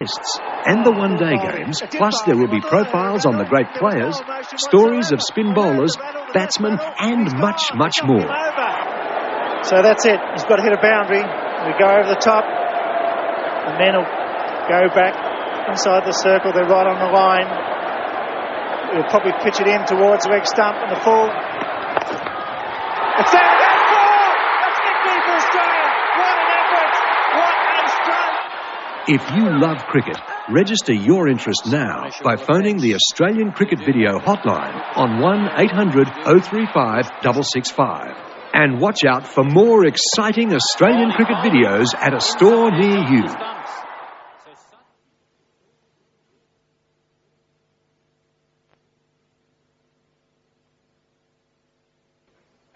tests and the one-day games, plus there will be profiles on the great players, stories of spin bowlers, batsmen and much, much more. So that's it. He's got to hit a boundary. We go over the top. The men will go back inside the circle. They're right on the line. We'll probably pitch it in towards the leg stump and the full. It's there. That's four! That's victory for Australia. What an effort. What a strike. If you love cricket, register your interest now by phoning the Australian Cricket Video Hotline on 1800 035 665. And watch out for more exciting Australian cricket videos at a store near you.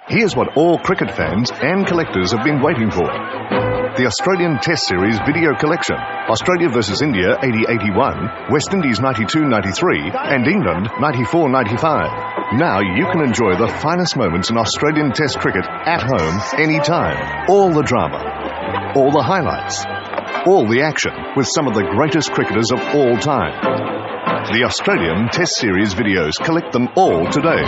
Here's what all cricket fans and collectors have been waiting for. The Australian Test Series Video Collection. Australia versus India 80-81, West Indies 92-93 and England 94-95. Now you can enjoy the finest moments in Australian Test cricket at home, anytime. All the drama, all the highlights, all the action with some of the greatest cricketers of all time. The Australian Test Series videos. Collect them all today.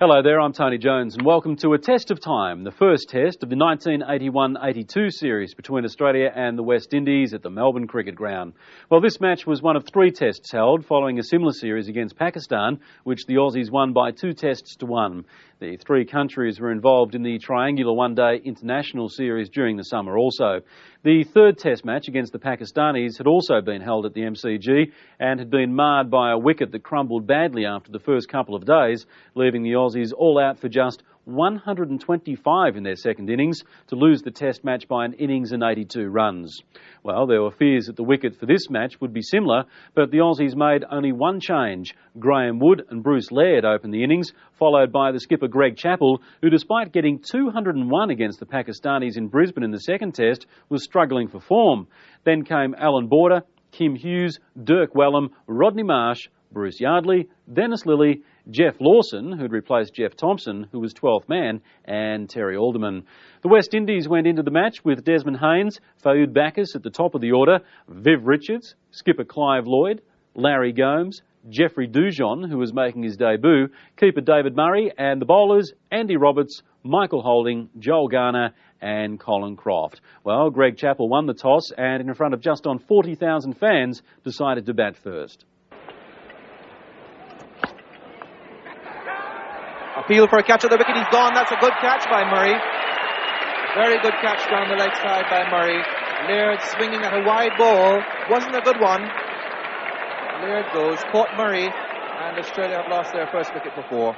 Hello there, I'm Tony Jones and welcome to A Test of Time, the first test of the 1981-82 series between Australia and the West Indies at the Melbourne Cricket Ground. Well, this match was one of 3 tests held following a similar series against Pakistan, which the Aussies won by 2-1. The 3 countries were involved in the triangular one-day international series during the summer also. The 3rd test match against the Pakistanis had also been held at the MCG and had been marred by a wicket that crumbled badly after the first couple of days, leaving the Aussies all out for just 125 in their second innings to lose the test match by an innings and 82 runs. Well, there were fears that the wicket for this match would be similar, but the Aussies made only one change. Graham Wood and Bruce Laird opened the innings, followed by the skipper Greg Chappell, who despite getting 201 against the Pakistanis in Brisbane in the second test, was struggling for form. Then came Alan Border, Kim Hughes, Dirk Wellham, Rodney Marsh, Bruce Yardley, Dennis Lilly, Jeff Lawson, who'd replaced Jeff Thompson, who was 12th man, and Terry Alderman. The West Indies went into the match with Desmond Haynes, Faoud Bacchus at the top of the order, Viv Richards, skipper Clive Lloyd, Larry Gomes, Jeffrey Dujon, who was making his debut, keeper David Murray, and the bowlers Andy Roberts, Michael Holding, Joel Garner and Colin Croft. Well, Greg Chappell won the toss and in front of just on 40,000 fans decided to bat first. Appeal for a catch at the wicket. He's gone. That's a good catch by Murray. Very good catch down the leg side by Murray. Laird swinging at a wide ball. Wasn't a good one. Laird goes, caught Murray, and Australia have lost their first wicket before.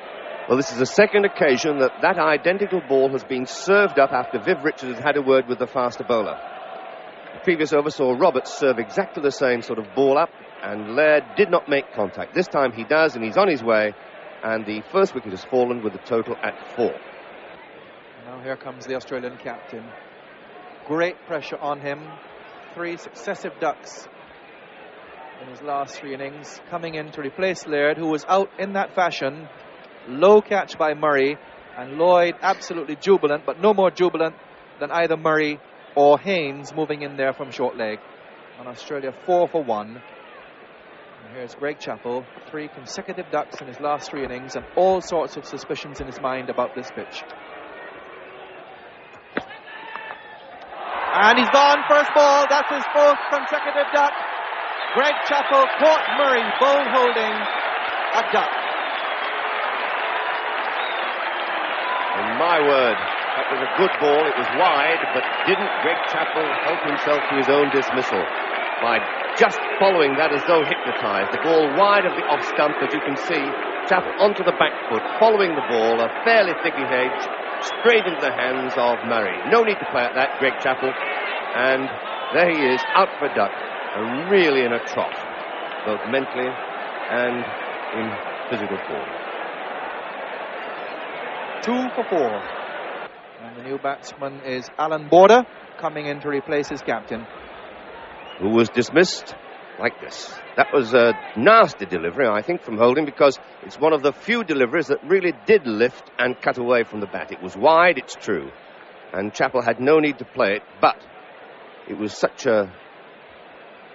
Well, this is the second occasion that identical ball has been served up after Viv Richards has had a word with the faster bowler. The previous over saw Roberts serve exactly the same sort of ball up, and Laird did not make contact. This time he does, and he's on his way. And the first wicket has fallen with the total at 4. Now here comes the Australian captain. Great pressure on him. 3 successive ducks in his last 3 innings. Coming in to replace Laird, who was out in that fashion. Low catch by Murray. And Lloyd absolutely jubilant, but no more jubilant than either Murray or Haynes moving in there from short leg. And Australia 4 for 1. Here's Greg Chappell, 3 consecutive ducks in his last 3 innings and all sorts of suspicions in his mind about this pitch. And he's gone, first ball, that's his 4th consecutive duck. Greg Chappell caught Murray, bowl holding a duck. And my word, that was a good ball. It was wide, but didn't Greg Chappell help himself to his own dismissal? by just following that as though hypnotised. The ball wide of the off stump, as you can see. Chappell onto the back foot, following the ball, a fairly thicky hedge, straight into the hands of Murray. No need to play at that, Greg Chappell. And there he is, out for a duck, and really in a trough, both mentally and in physical form. 2 for 4. And the new batsman is Alan Border, coming in to replace his captain. Who was dismissed like this. That was a nasty delivery, I think, from Holding, because it's one of the few deliveries that really did lift and cut away from the bat. It was wide, it's true, and Chappell had no need to play it, but it was such a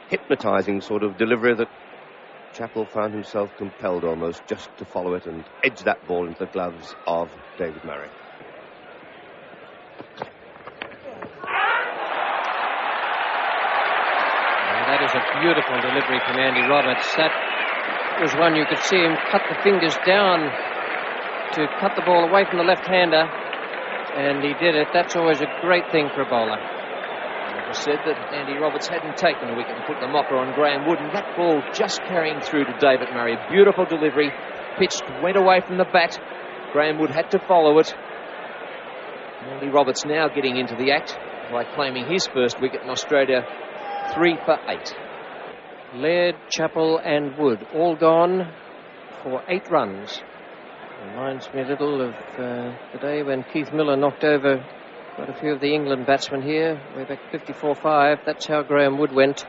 hypnotising sort of delivery that Chappell found himself compelled almost just to follow it and edge that ball into the gloves of David Murray. That is a beautiful delivery from Andy Roberts. That was one you could see him cut the fingers down to cut the ball away from the left-hander, and he did it. That's always a great thing for a bowler. It was said that Andy Roberts hadn't taken a wicket and put the mopper on Graham Wood, and that ball just carrying through to David Murray. Beautiful delivery, pitched, went away from the bat. Graham Wood had to follow it. Andy Roberts now getting into the act by claiming his first wicket in Australia. 3 for 8. Laird, Chappell and Wood all gone for 8 runs. Reminds me a little of the day when Keith Miller knocked over quite a few of the England batsmen here, way back 54-5. That's how Graham Wood went.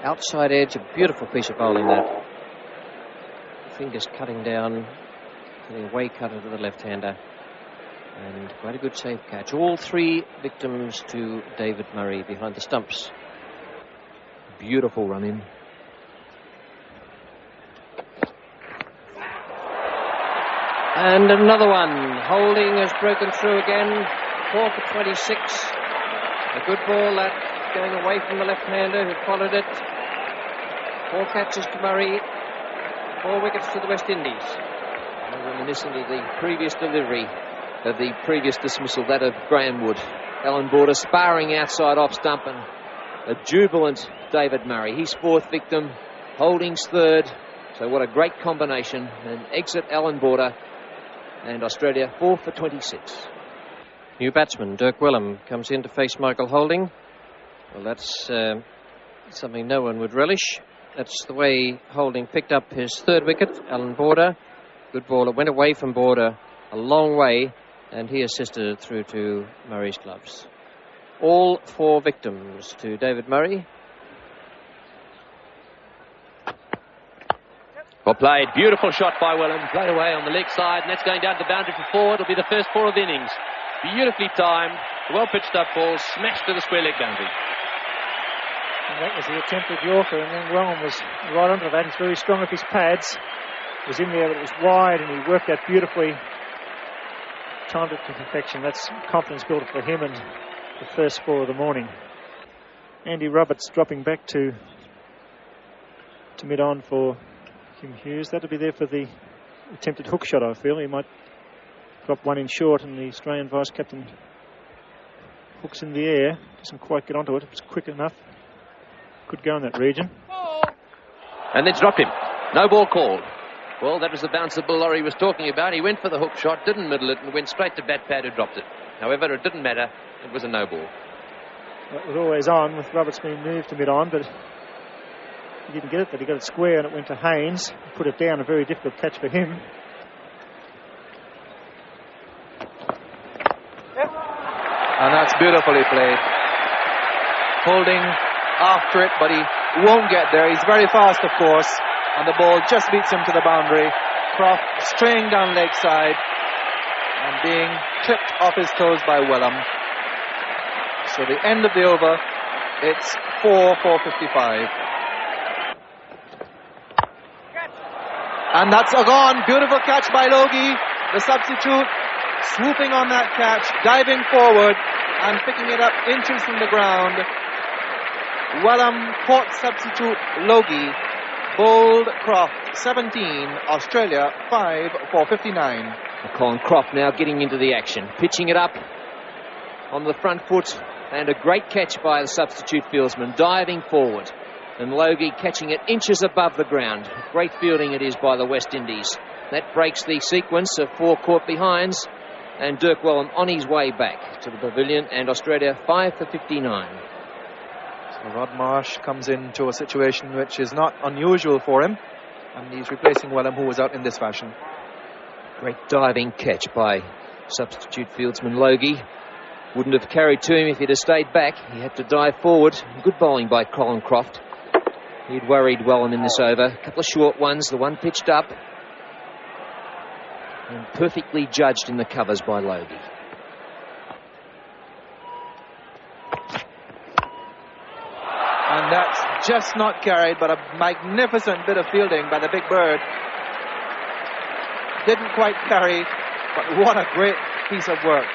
Outside edge, a beautiful piece of bowling there. Fingers cutting down, getting away cutter to the left-hander. And quite a good safe catch. All 3 victims to David Murray behind the stumps. Beautiful run in. And another one. Holding has broken through again. 4 for 26. A good ball that going away from the left-hander who followed it. 4 catches to Murray. 4 wickets to the West Indies. I'm reminiscent of the previous delivery of the previous dismissal, that of Graham Wood. Alan Border sparring outside off stump, and a jubilant David Murray. He's 4th victim, Holding's 3rd. So what a great combination. And exit Alan Border, and Australia 4 for 26. New batsman Dirk Wellham comes in to face Michael Holding. Well, that's something no one would relish. That's the way Holding picked up his 3rd wicket. Alan Border, good ball. It went away from Border a long way, and he assisted it through to Murray's gloves. All 4 victims to David Murray. Well played. Beautiful shot by Wellham. Played away on the leg side, and that's going down the boundary for 4. It'll be the first 4 of the innings. Beautifully timed, well pitched up ball, smashed to the square leg boundary. And that was the attempted Yorker, and then Wellham was right onto that. He's very strong with his pads. It was in there, but it was wide, and he worked out beautifully. Timed it to perfection. That's confidence builder for him, and the first 4 of the morning. Andy Roberts dropping back to mid-on for Kim Hughes. That'll be there for the attempted hook shot, I feel. He might drop one in short, and the Australian vice-captain hooks in the air. Doesn't quite get onto it. It was quick enough. Could go in that region. And then dropped him. No ball called. Well, that was the bounce that Bill Lawrie was talking about. He went for the hook shot, didn't middle it, and went straight to bat pad, who dropped it. However, it didn't matter. It was a no ball. That was always on, with Roberts being moved to mid-on, but he didn't get it, but he got it square, and it went to Haynes. Put it down, a very difficult catch for him. And that's beautifully played. Holding after it, but he won't get there. He's very fast, of course, and the ball just beats him to the boundary. Croft straying down leg side and being tripped off his toes by Wellham. So the end of the over, it's 4:55. And that's a gone. Beautiful catch by Logie, the substitute, swooping on that catch, diving forward and picking it up inches from the ground. Wellham caught substitute Logie, bowled Croft 17, Australia 5 for 59. Colin Croft now getting into the action, pitching it up on the front foot And a great catch by the substitute fieldsman, diving forward. And Logie catching it inches above the ground. Great fielding it is by the West Indies. That breaks the sequence of 4 caught behinds. And Dirk Wellham on his way back to the pavilion. And Australia 5 for 59. So Rod Marsh comes into a situation which is not unusual for him. And he's replacing Wellham, who was out in this fashion. Great diving catch by substitute fieldsman Logie. Wouldn't have carried to him if he'd have stayed back. He had to dive forward. Good bowling by Colin Croft. He'd worried Wellham in this over. A couple of short ones, the one pitched up. And perfectly judged in the covers by Logie. And that's just not carried, but a magnificent bit of fielding by the big bird. Didn't quite carry, but what a great piece of work.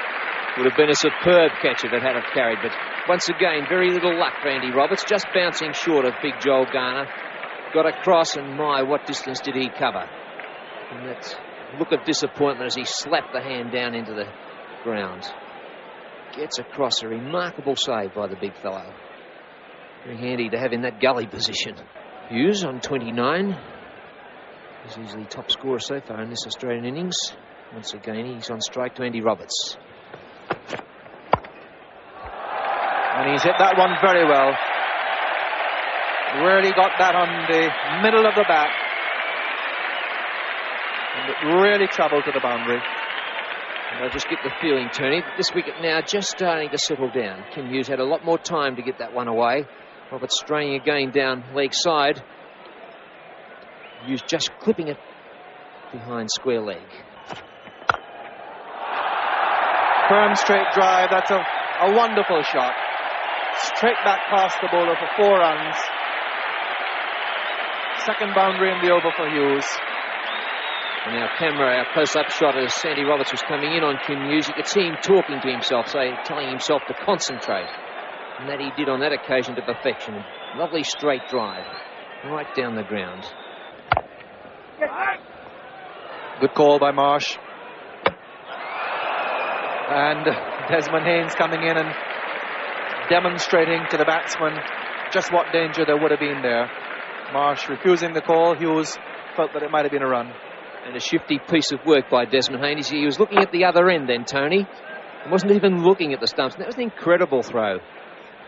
Would have been a superb catch if it had have carried, but once again, very little luck for Andy Roberts, just bouncing short of big Joel Garner. Got across, and my, what distance did he cover? And that look of disappointment as he slapped the hand down into the ground. Gets across, a remarkable save by the big fellow. Very handy to have in that gully position. Hughes on 29. He's easily top scorer so far in this Australian innings. Once again, he's on strike to Andy Roberts. And he's hit that one very well. Really got that on the middle of the bat. And it really travelled to the boundary. And I just get the feeling, Tony, that this wicket now just starting to settle down. Kim Hughes had a lot more time to get that one away. Roberts straining again down leg side. Hughes just clipping it behind square leg. Firm straight drive. That's a wonderful shot. Straight back past the bowler for 4 runs. Second boundary in the over for Hughes. And our camera, our close-up shot as Andy Roberts was coming in on Kim Hughes, you could see him talking to himself, telling himself to concentrate. And that he did on that occasion to perfection. Lovely straight drive, right down the ground. Good call by Marsh. And Desmond Haynes coming in and demonstrating to the batsman just what danger there would have been there. Marsh refusing the call. Hughes felt that it might have been a run. And a shifty piece of work by Desmond Haynes. He was looking at the other end then, Tony. He wasn't even looking at the stumps. And that was an incredible throw.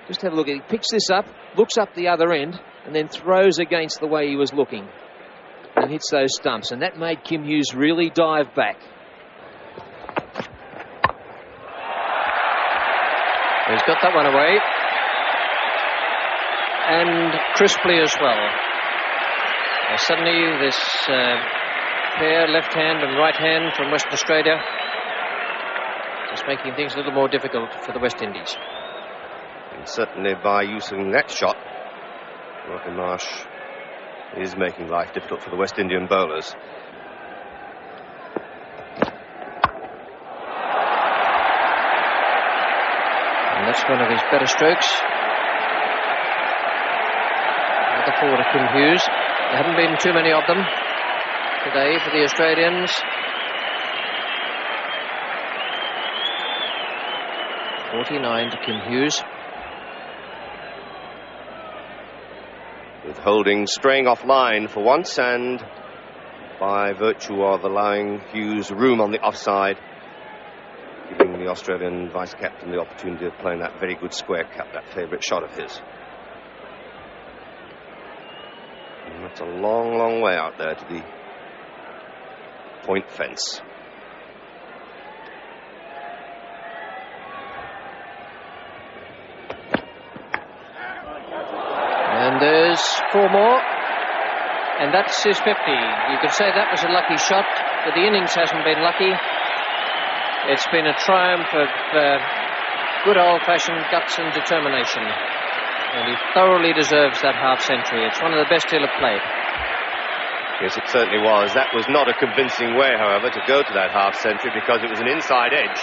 Just have a look at it. He picks this up, looks up the other end, and then throws against the way he was looking. And hits those stumps. And that made Kim Hughes really dive back. He's got that one away. And crisply as well. Suddenly this pair, left hand and right hand from Western Australia, just making things a little more difficult for the West Indies. And certainly by using that shot, Rodney Marsh is making life difficult for the West Indian bowlers. And that's one of his better strokes. Another forward of Kim Hughes. There haven't been too many of them today for the Australians. 49 to Kim Hughes. With Holding straying off line for once, and by virtue of allowing Hughes room on the offside, giving the Australian vice-captain the opportunity of playing that very good square cut, that favourite shot of his. And that's a long, long way out there to the point fence. And there's 4 more. And that's his 50. You could say that was a lucky shot, but the innings hasn't been lucky. It's been a triumph of good old-fashioned guts and determination. And he thoroughly deserves that half-century. It's one of the best he'll have played. Yes, it certainly was. That was not a convincing way, however, to go to that half-century, because it was an inside edge,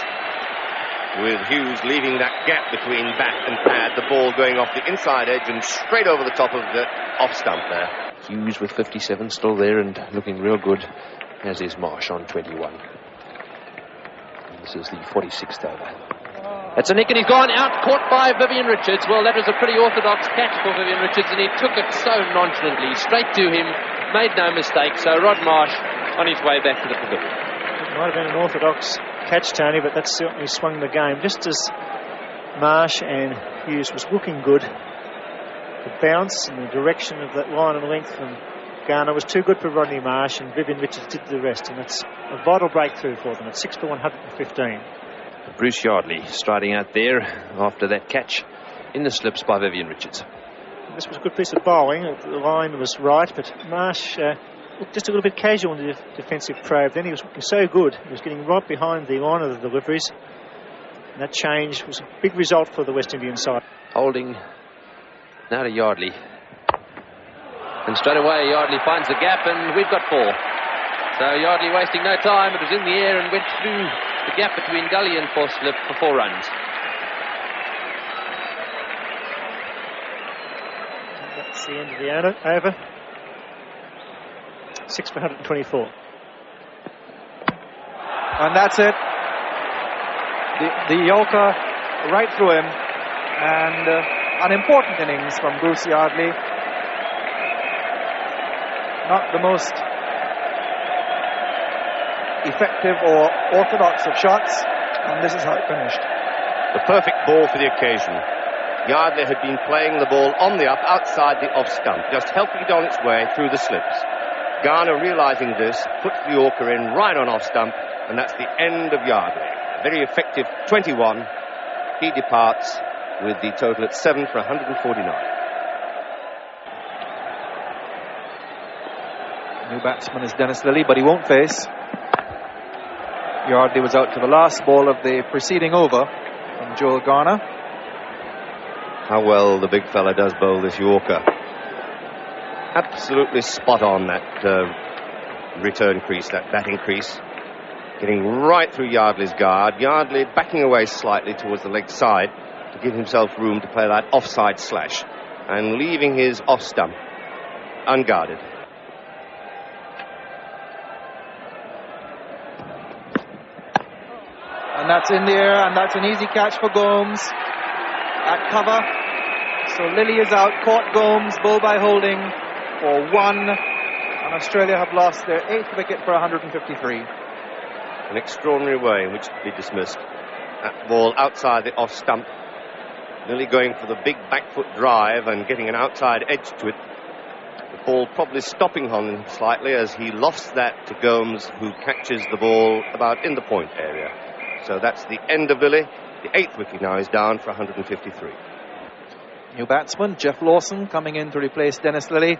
with Hughes leaving that gap between bat and pad, the ball going off the inside edge and straight over the top of the off stump there. Hughes with 57 still there and looking real good, as is Marsh on 21. And this is the 46th over. It's a nick and he's gone out, caught by Vivian Richards. Well, that was a pretty orthodox catch for Vivian Richards, and he took it so nonchalantly, straight to him, made no mistake. So Rod Marsh on his way back to the pavilion. It might have been an orthodox catch, Tony, but that certainly swung the game. Just as Marsh and Hughes was looking good, the bounce and the direction of that line and length from Garner was too good for Rodney Marsh, and Vivian Richards did the rest, and it's a vital breakthrough for them at 6 for 115. Bruce Yardley striding out there after that catch in the slips by Vivian Richards. This was a good piece of bowling. The line was right, but Marsh looked just a little bit casual in the defensive probe. Then he was looking so good. He was getting right behind the line of the deliveries. And that change was a big result for the West Indian side. Holding now to Yardley. And straight away Yardley finds the gap, and we've got 4. So Yardley wasting no time. It was in the air and went through the gap between gully and fourth slip for 4 runs. That's the end of the over. 6 for 124. And that's it. The Yorker right through him. And an important innings from Bruce Yardley. Not the most effective or orthodox of shots, and this is how it finished. The perfect ball for the occasion. Yardley had been playing the ball on the up outside the off stump, just helping it on its way through the slips. Garner, realising this, puts the Yorker in right on off stump, and that's the end of Yardley. Very effective 21. He departs with the total at 7 for 149. New batsman is Dennis Lilly, but he won't face. Yardley was out to the last ball of the preceding over from Joel Garner. How well the big fella does bowl this Yorker. Absolutely spot on that return crease, that batting crease. Getting right through Yardley's guard. Yardley backing away slightly towards the leg side to give himself room to play that offside slash, and leaving his off stump unguarded. And that's in the air, and that's an easy catch for Gomes at cover. So Lilly is out, caught Gomes, bowled by Holding for 1, and Australia have lost their 8th wicket for 153. An extraordinary way in which to be dismissed. That ball outside the off stump. Lilly going for the big back foot drive and getting an outside edge to it. The ball probably stopping on him slightly as he lofts that to Gomes, who catches the ball about in the point area. So that's the end of Lilly. The 8th wicket now is down for 153. New batsman, Jeff Lawson, coming in to replace Dennis Lilly.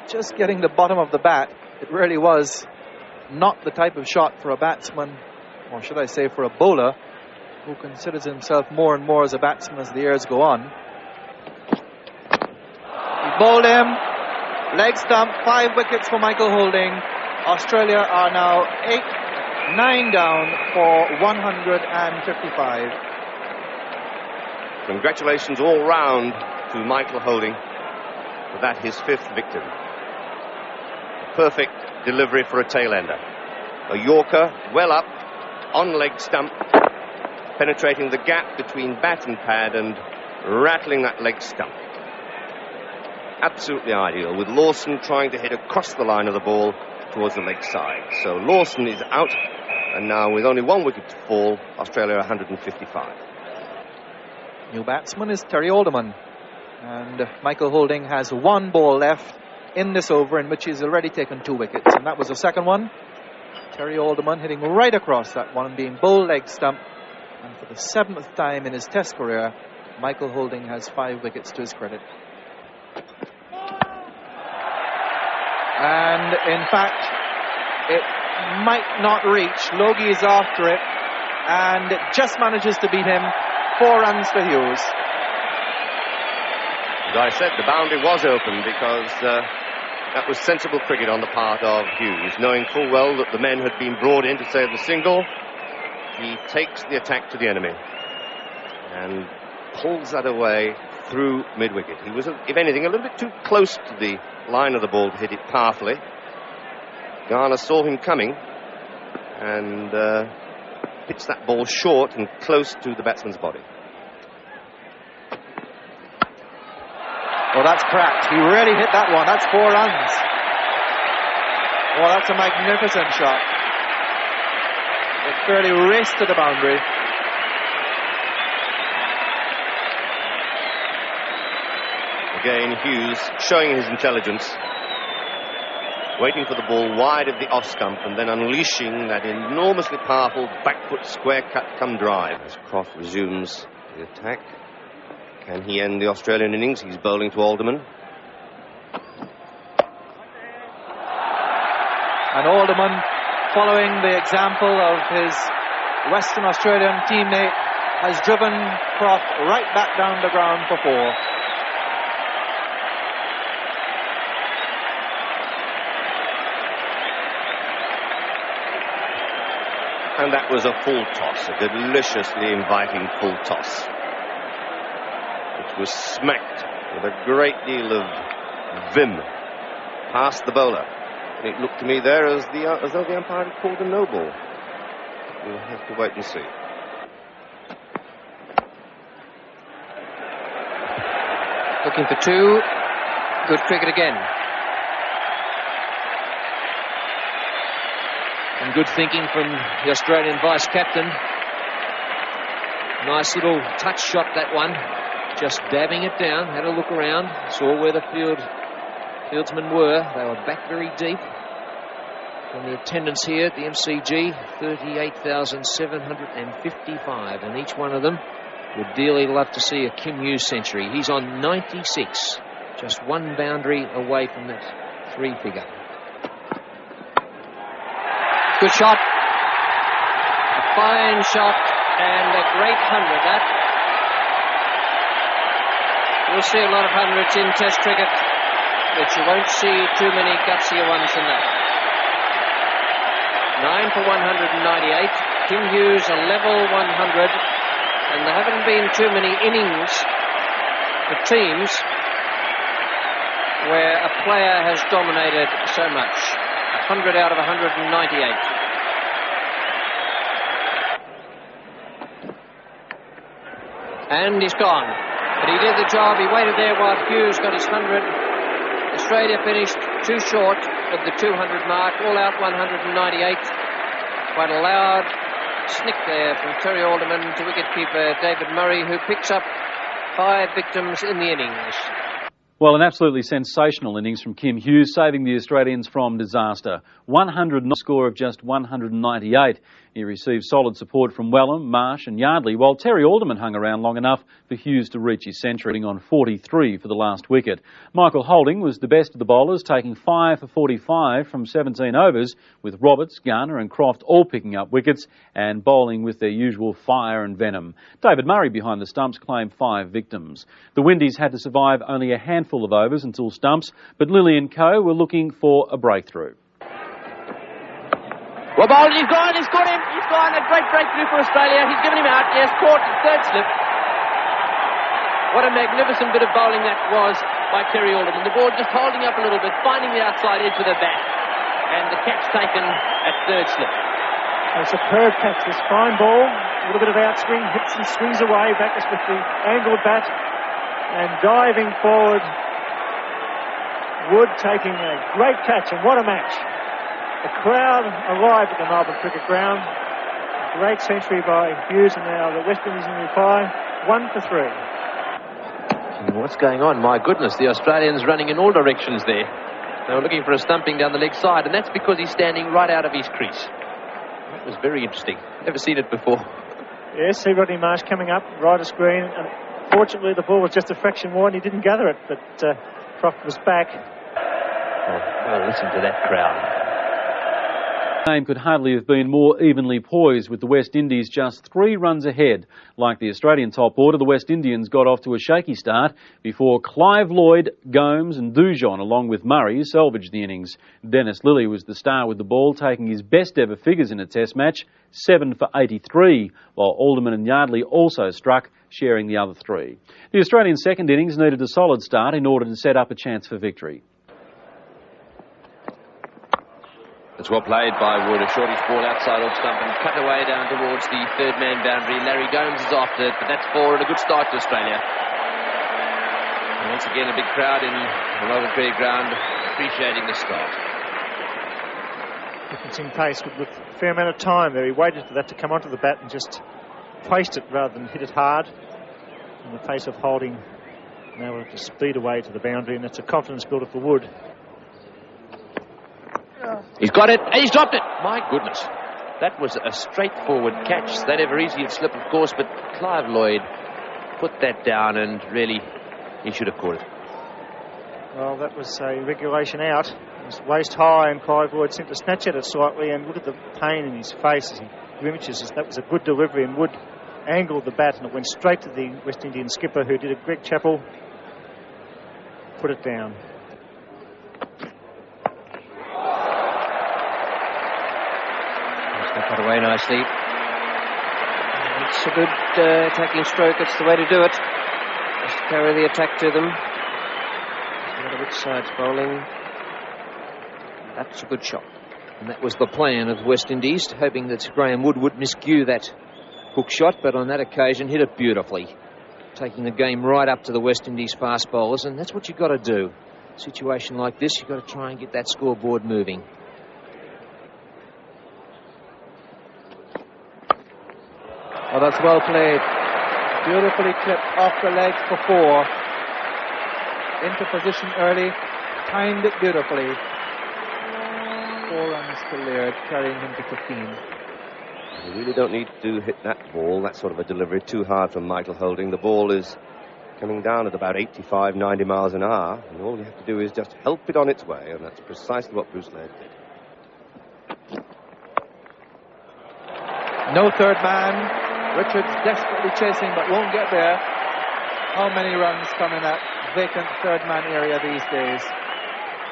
Just getting the bottom of the bat. It really was not the type of shot for a batsman, or should I say for a bowler, who considers himself more and more as a batsman as the years go on. He bowled him. Leg stump, 5 wickets for Michael Holding. Australia are now 9 down for 155. Congratulations all round to Michael Holding for that, his 5th victim. A perfect delivery for a tail-ender. A Yorker well up on leg stump, penetrating the gap between bat and pad and rattling that leg stump. Absolutely ideal, with Lawson trying to hit across the line of the ball towards the leg side. So Lawson is out, and now with only 1 wicket to fall, Australia 155. New batsman is Terry Alderman, and Michael Holding has 1 ball left in this over, in which he's already taken 2 wickets, and that was the second one. Terry Alderman hitting right across that one, being bowl leg stump, and for the 7th time in his Test career, Michael Holding has 5 wickets to his credit. And in fact, it might not reach. Logie is after it, and it just manages to beat him. 4 runs for Hughes. As I said, the boundary was open because that was sensible cricket on the part of Hughes, knowing full well that the men had been brought in to save the single. He takes the attack to the enemy and pulls that away through mid-wicket. He was, if anything, a little bit too close to the line of the ball to hit it powerfully. Garner saw him coming and hits that ball short and close to the batsman's body. Well, that's cracked. He really hit that one. That's 4 runs. Oh, that's a magnificent shot. It fairly raced to the boundary. Again, Hughes showing his intelligence, waiting for the ball wide of the off stump and then unleashing that enormously powerful back foot square cut come drive. As Croft resumes the attack, can he end the Australian innings? He's bowling to Alderman. And Alderman, following the example of his Western Australian teammate, has driven Croft right back down the ground for 4. And that was a full toss, a deliciously inviting full toss, which was smacked with a great deal of vim past the bowler. And it looked to me there as though the umpire had called a no ball. We'll have to wait and see. Looking for 2. Good cricket again. And good thinking from the Australian vice-captain. Nice little touch shot, that one. Just dabbing it down. Had a look around. Saw where the fieldsmen were. They were back very deep. And the attendance here at the MCG, 38,755. And each one of them would dearly love to see a Kim Hughes century. He's on 96. Just 1 boundary away from that 3-figure. Good shot. A fine shot and a great 100, that. You'll see a lot of 100s in Test cricket, but you won't see too many gutsier ones than that. 9 for 198. Kim Hughes a level 100, and there haven't been too many innings for teams where a player has dominated so much. 100 out of 198. And he's gone. But he did the job. He waited there while Hughes got his 100. Australia finished too short of the 200 mark. All out 198. Quite a loud snick there from Terry Alderman to wicketkeeper David Murray, who picks up 5 victims in the innings. Well, an absolutely sensational innings from Kim Hughes, saving the Australians from disaster. 100 score of just 198. He received solid support from Wellham, Marsh and Yardley, while Terry Alderman hung around long enough for Hughes to reach his century on 43 for the last wicket. Michael Holding was the best of the bowlers, taking 5 for 45 from 17 overs, with Roberts, Garner and Croft all picking up wickets and bowling with their usual fire and venom. David Murray behind the stumps claimed 5 victims. The Windies had to survive only a handful of overs until stumps, but Lilly and co were looking for a breakthrough. Well, bowled, he's gone, he's got him, he's gone, a great breakthrough for Australia, he's given him out, he has caught the 3rd slip. What a magnificent bit of bowling that was by Terry Alderman. The ball just holding up a little bit, finding the outside edge with a bat, and the catch taken at 3rd slip. A superb catch, this fine ball, a little bit of outswing, hits and swings away, back with the angled bat, and diving forward, Wood taking a great catch, and what a match. The crowd arrived at the Melbourne Cricket Ground. A great century by Hughes, and now the West Indies in reply, 1 for 3. What's going on? My goodness, the Australians running in all directions there. They were looking for a stumping down the leg side, and that's because he's standing right out of his crease. That was very interesting. Never seen it before. Yes, see Rodney Marsh coming up, right of screen, and fortunately the ball was just a fraction wide and he didn't gather it, but Croft was back. Well, listen to that crowd. The game could hardly have been more evenly poised, with the West Indies just 3 runs ahead. Like the Australian top order, the West Indians got off to a shaky start before Clive Lloyd, Gomes and Dujon, along with Murray, salvaged the innings. Dennis Lilly was the star with the ball, taking his best ever figures in a test match, 7 for 83, while Alderman and Yardley also struck, sharing the other 3. The Australian second innings needed a solid start in order to set up a chance for victory. The It's well played by Wood. A shortish ball outside off stump and cut away down towards the third man boundary. Larry Gomes is after it, but that's four and a good start to Australia. And once again, a big crowd in the Melbourne Cricket Ground appreciating the start. Difference in pace with a fair amount of time there. He waited for that to come onto the bat and just placed it rather than hit it hard. In the pace of holding, now able to speed away to the boundary, and that's a confidence builder for Wood. He's got it, and he's dropped it. My goodness. That was a straightforward catch. That ever easy had slipped, of course, but Clive Lloyd put that down, and really, he should have caught it. Well, that was a regulation out. It was waist high, and Clive Lloyd seemed to snatch at it slightly, and look at the pain in his face as he grimaces. That was a good delivery, and Wood angled the bat, and it went straight to the West Indian skipper, who did a Greg Chappell. Put it down. Got away nicely. It's a good attacking stroke. It's the way to do it. Just carry the attack to them. No matter which side's bowling. That's a good shot. And that was the plan of West Indies, hoping that Graham Wood would miscue that hook shot, but on that occasion hit it beautifully, taking the game right up to the West Indies fast bowlers, and that's what you've got to do. A situation like this, you've got to try and get that scoreboard moving. Oh, that's well played. Beautifully clipped off the legs for four. Into position early. Timed it beautifully. 4 runs to Laird, carrying him to 15. You really don't need to hit that ball, that sort of a delivery, too hard from Michael Holding. The ball is coming down at about 85, 90 miles an hour, and all you have to do is just help it on its way, and that's precisely what Bruce Laird did. No third man. Richards desperately chasing but won't get there. How many runs come in that vacant third man area these days?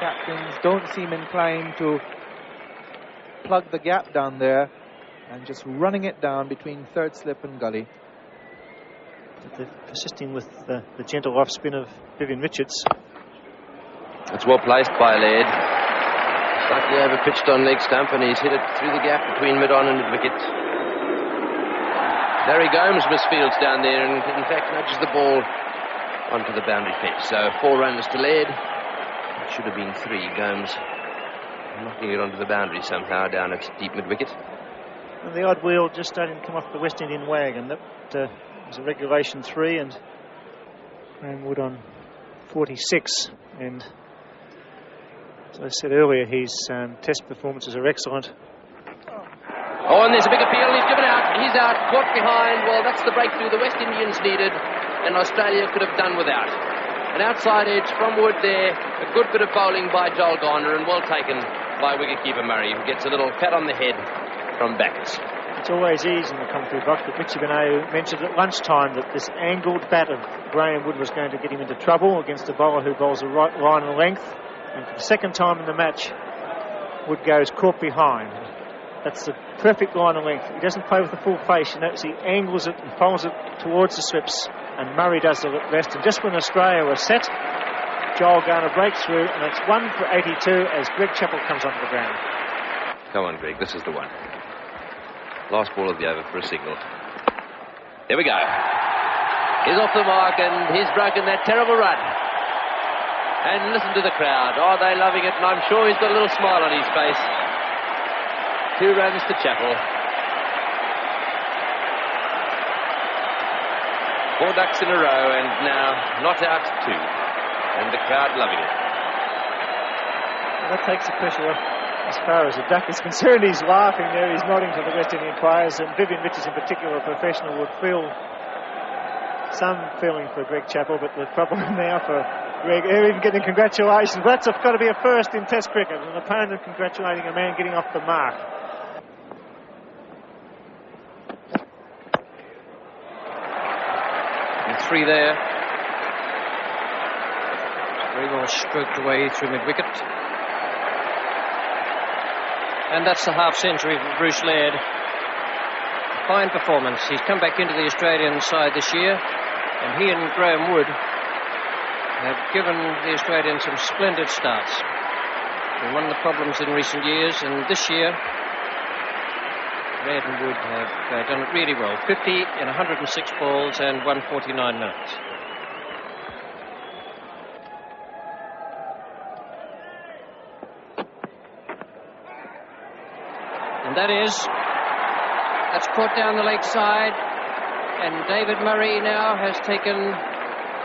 Captains don't seem inclined to plug the gap down there and just running it down between third slip and gully. They're persisting with the gentle off spin of Vivian Richards. It's well placed by Laird. Slightly over pitched on leg stump, and he's hit it through the gap between mid-on and mid-wicket. Larry Gomes misfields down there and in fact nudges the ball onto the boundary fence. So 4 runs to Laird. It should have been 3. Gomes knocking it onto the boundary somehow down at deep mid-wicket. And the odd wheel just starting to come off the West Indian wagon. That was a regulation 3, and Graham Wood on 46. And as I said earlier, his test performances are excellent. Oh, and there's a big appeal. He's given out. He's out. Caught behind. Well, that's the breakthrough the West Indians needed, and Australia could have done without. An outside edge from Wood there. A good bit of bowling by Joel Garner, and well taken by wicketkeeper Murray, who gets a little pat on the head from Backus. It's always easy in the commentary box, but Richie Benayoun mentioned at lunchtime that this angled bat of Graham Wood was going to get him into trouble against a bowler who bowls a right line and length. And for the second time in the match, Wood goes caught behind. That's the perfect line of length. He doesn't play with the full face. You notice he angles it and folds it towards the slips, and Murray does the rest. And just when Australia was set, Joel Garner breaks through, and it's 1 for 82 as Greg Chappell comes onto the ground. Come on, Greg, this is the one. Last ball of the over for a signal. Here we go. He's off the mark, and he's broken that terrible run. And listen to the crowd. Oh, they're loving it, and I'm sure he's got a little smile on his face. 2 runs to Chappell. 4 ducks in a row, and now not out 2. And the crowd loving it. Well, that takes the pressure off as far as the duck is concerned. He's laughing there. He's nodding to the West Indian players, and Vivian Richards in particular, a professional, would feel some feeling for Greg Chappell, but the problem now for Greg, even getting congratulations. That's got to be a first in Test cricket, an opponent congratulating a man getting off the mark. And 3 there. Very well stroked away through mid-wicket. And that's the half-century for Bruce Laird. Fine performance. He's come back into the Australian side this year, and he and Graham Wood have given the Australians some splendid starts. been one of the problems in recent years, and this year Red and Wood have done it really well. 50 in 106 balls and 149 notes. And that's caught down the leg side, and David Murray now has taken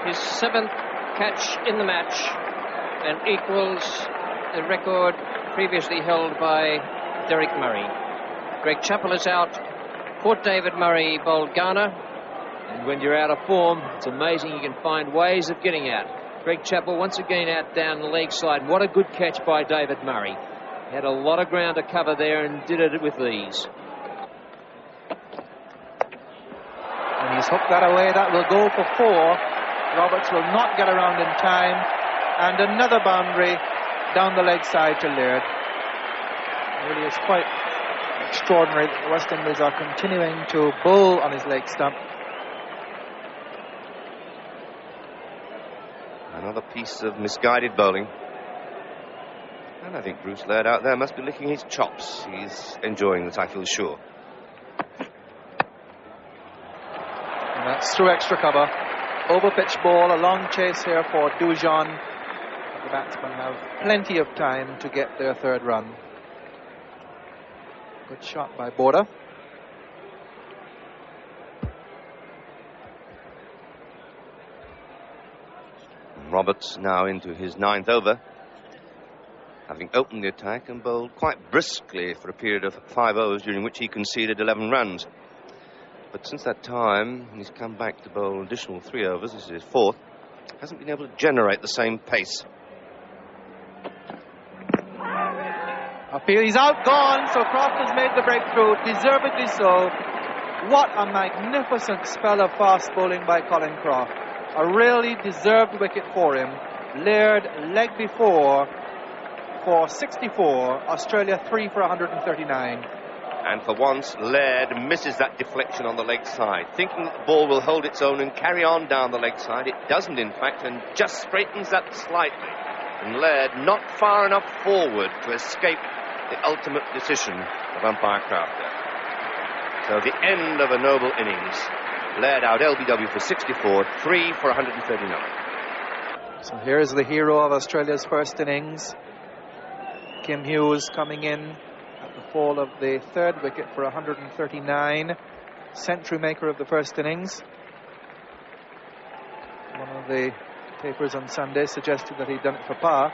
his 7th catch in the match and equals the record previously held by Derek Murray. Greg Chappell is out, caught David Murray, bowled Garner. And when you're out of form, it's amazing you can find ways of getting out. Greg Chappell once again out down the leg side. What a good catch by David Murray. He had a lot of ground to cover there and did it with ease. And he's hooked that away. That will go for 4. Roberts will not get around in time. And another boundary down the leg side to Laird. Really is quite extraordinary that the West Indies are continuing to bowl on his leg stump. Another piece of misguided bowling. And I think Bruce Laird out there must be licking his chops. He's enjoying this, I feel sure. And that's through extra cover. Over pitch ball, a long chase here for Dujon. The batsmen have plenty of time to get their 3rd run. Good shot by Border. Roberts now into his 9th over, having opened the attack and bowled quite briskly for a period of 5 overs during which he conceded 11 runs. But since that time, he's come back to bowl an additional 3 overs. This is his 4th. Hasn't been able to generate the same pace. Appeal, he's outgone, so Croft has made the breakthrough, deservedly so. What a magnificent spell of fast bowling by Colin Croft. A really deserved wicket for him. Laird leg before for 64, Australia 3 for 139. And for once, Laird misses that deflection on the leg side, thinking that the ball will hold its own and carry on down the leg side. It doesn't, in fact, and just straightens that slightly. And Laird not far enough forward to escape the ultimate decision of umpire Crafter. So the end of a noble innings. Laird out LBW for 64, 3 for 139. So here's the hero of Australia's first innings. Kim Hughes coming in at the fall of the 3rd wicket for 139. Century maker of the first innings. One of the papers on Sunday suggested that he'd done it for par.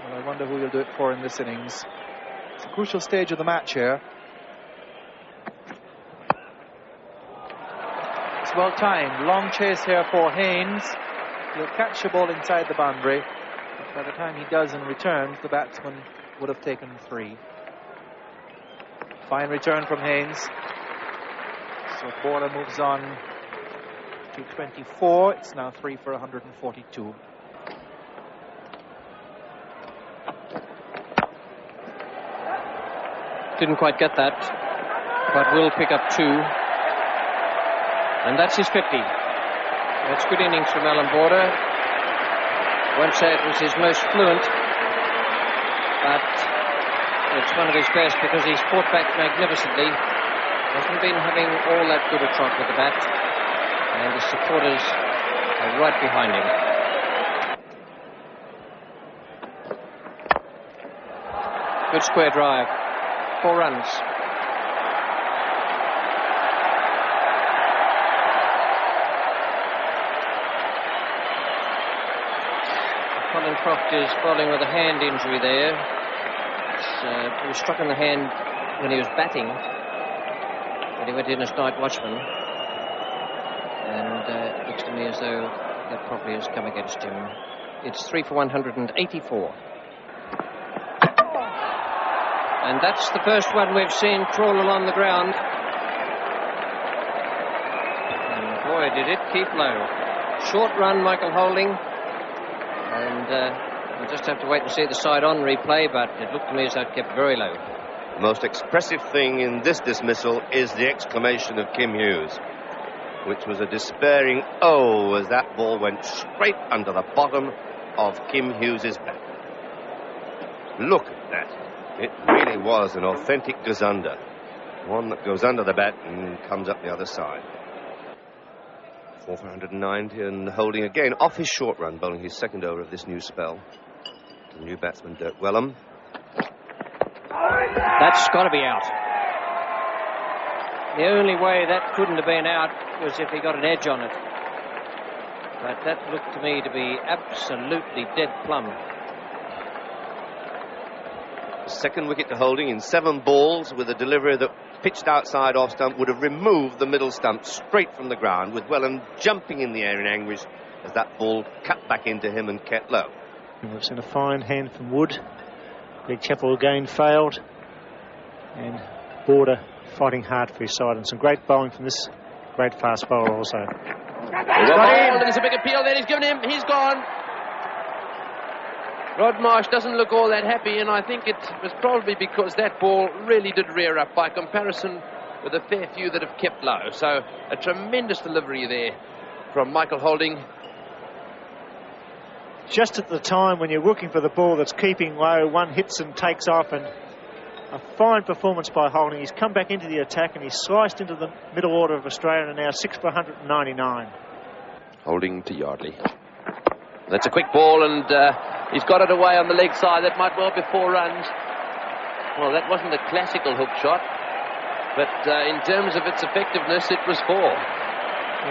Well, I wonder who he'll do it for in this innings. It's a crucial stage of the match here. It's well timed. Long chase here for Haynes. He'll catch the ball inside the boundary. But by the time he does and returns, the batsman would have taken 3. Fine return from Haynes. So Border moves on to 24. It's now 3 for 142. Didn't quite get that, but will pick up 2. And that's his 50. That's good innings from Alan Border. Won't say it was his most fluent, but it's one of his best because he's fought back magnificently. Hasn't been having all that good a trot with the bat, and the supporters are right behind him. Good square drive. 4 runs. Colin Croft is bowling with a hand injury there. He was struck in the hand when he was batting, but he went in as night watchman, and it looks to me as though that probably has come against him. It's 3 for 184. And that's the first one we've seen crawl along the ground. And boy, did it keep low. Short run, Michael Holding. And we'll just have to wait and see the side-on replay, but it looked to me as though it kept very low. The most expressive thing in this dismissal is the exclamation of Kim Hughes, which was a despairing "oh" as that ball went straight under the bottom of Kim Hughes' bat. Look at that. It really was an authentic goes under. One that goes under the bat and comes up the other side. 4 for 190, and Holding again off his short run, bowling his second over of this new spell. The new batsman, Dirk Wellham. That's got to be out. The only way that couldn't have been out was if he got an edge on it. But that looked to me to be absolutely dead plumb. Second wicket to Holding in 7 balls, with a delivery that pitched outside off stump would have removed the middle stump straight from the ground, with Wellham jumping in the air in anguish as that ball cut back into him and kept low. And we've seen a fine hand from Wood. Greg Chappell again failed, and Border fighting hard for his side, and some great bowling from this great fast bowler also. There's a big appeal there. He's given him. He's gone. Rod Marsh doesn't look all that happy, and I think it was probably because that ball really did rear up by comparison with a fair few that have kept low. So a tremendous delivery there from Michael Holding. Just at the time when you're looking for the ball that's keeping low, one hits and takes off, and a fine performance by Holding. He's come back into the attack and he's sliced into the middle order of Australia, and now 6 for 199. Holding to Yardley. That's a quick ball, and he's got it away on the leg side. That might well be 4 runs. Well, that wasn't a classical hook shot, but in terms of its effectiveness, it was 4.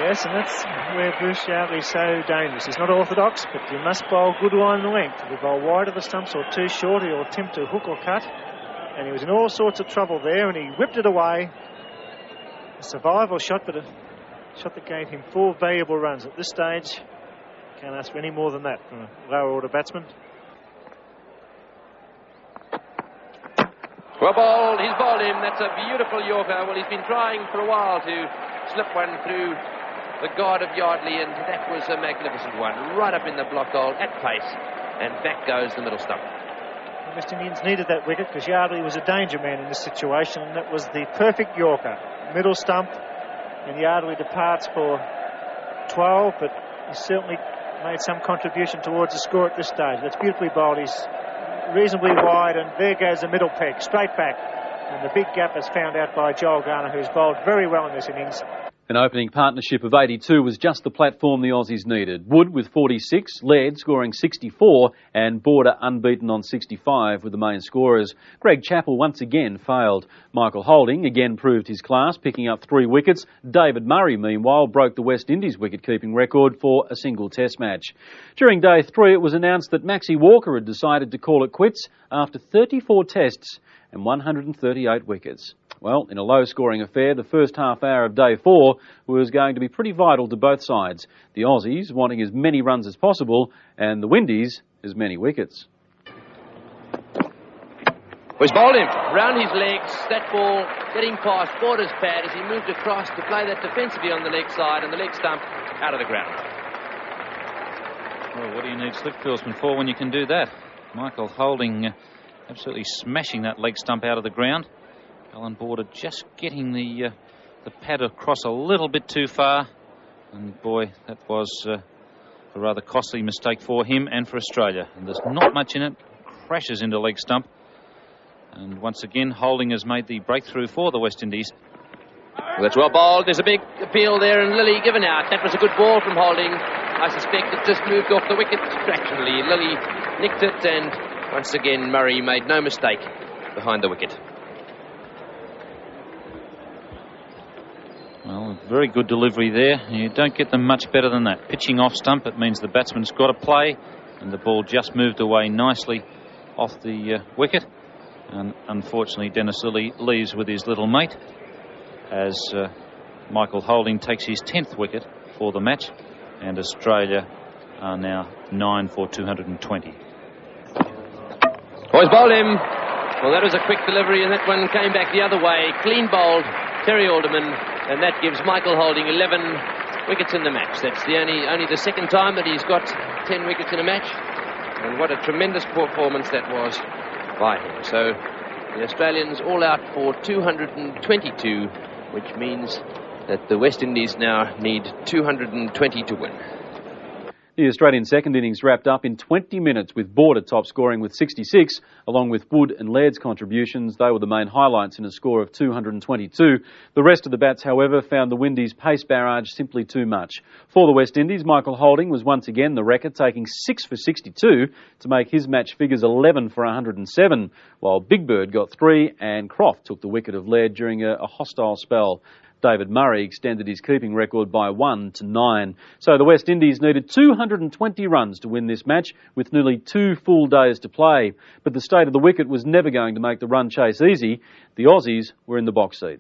Yes, and that's where Bruce Yardley's so dangerous. He's not orthodox, but you must bowl good line and length. If you bowl wide of the stumps or too short, he'll attempt to hook or cut. And he was in all sorts of trouble there, and he whipped it away. A survival shot, but a shot that gave him 4 valuable runs. At this stage, can't ask for any more than that from a lower order batsman. Well bowled, he's bowled him. That's a beautiful Yorker. Well, he's been trying for a while to slip one through the guard of Yardley, and that was a magnificent one. Right up in the block hole at pace, and back goes the middle stump. The West Indians needed that wicket because Yardley was a danger man in this situation, and that was the perfect Yorker. Middle stump, and Yardley departs for 12, but he certainly made some contribution towards the score at this stage. That's beautifully bowled. He's reasonably wide, and there goes the middle peg, straight back. And the big gap is found out by Joel Garner, who's bowled very well in this innings. An opening partnership of 82 was just the platform the Aussies needed. Wood with 46, Laird scoring 64, and Border unbeaten on 65 with the main scorers. Greg Chappell once again failed. Michael Holding again proved his class, picking up 3 wickets. David Murray, meanwhile, broke the West Indies wicket-keeping record for a single test match. During day 3, it was announced that Maxie Walker had decided to call it quits after 34 tests and 138 wickets. Well, in a low-scoring affair, the first half hour of day 4 was going to be pretty vital to both sides. The Aussies wanting as many runs as possible, and the Windies as many wickets. He's bowled him round his legs. That ball getting past Border's pad as he moved across to play that defensively on the leg side, and the leg stump out of the ground. Well, what do you need slip fieldsman for when you can do that? Michael Holding absolutely smashing that leg stump out of the ground. Alan Border just getting the pad across a little bit too far, and boy, that was a rather costly mistake for him and for Australia. And there's not much in it. Crashes into leg stump, and once again Holding has made the breakthrough for the West Indies. Well, that's well bowled. There's a big appeal there, and Lilly given out. That was a good ball from Holding. I suspect it just moved off the wicket fractionally. Lilly nicked it, and once again Murray made no mistake behind the wicket. Well, very good delivery there. You don't get them much better than that. Pitching off stump, it means the batsman's got to play, and the ball just moved away nicely off the wicket. And unfortunately, Dennis Lilly leaves with his little mate as Michael Holding takes his 10th wicket for the match, and Australia are now 9 for 220. Boys bowled him. Well, that was a quick delivery, and that one came back the other way. Clean bowled Terry Alderman, and that gives Michael Holding 11 wickets in the match. That's only the second time that he's got 10 wickets in a match, and what a tremendous performance that was by him. So the Australians all out for 222, which means that the West Indies now need 220 to win. The Australian second innings wrapped up in 20 minutes with Border top scoring with 66, along with Wood and Laird's contributions. They were the main highlights in a score of 222. The rest of the bats, however, found the Windies' pace barrage simply too much. For the West Indies, Michael Holding was once again the wrecker, taking 6 for 62 to make his match figures 11 for 107, while Big Bird got 3 and Croft took the wicket of Laird during a hostile spell. David Murray extended his keeping record by 1 to 9. So the West Indies needed 220 runs to win this match with nearly 2 full days to play. But the state of the wicket was never going to make the run chase easy. The Aussies were in the box seat.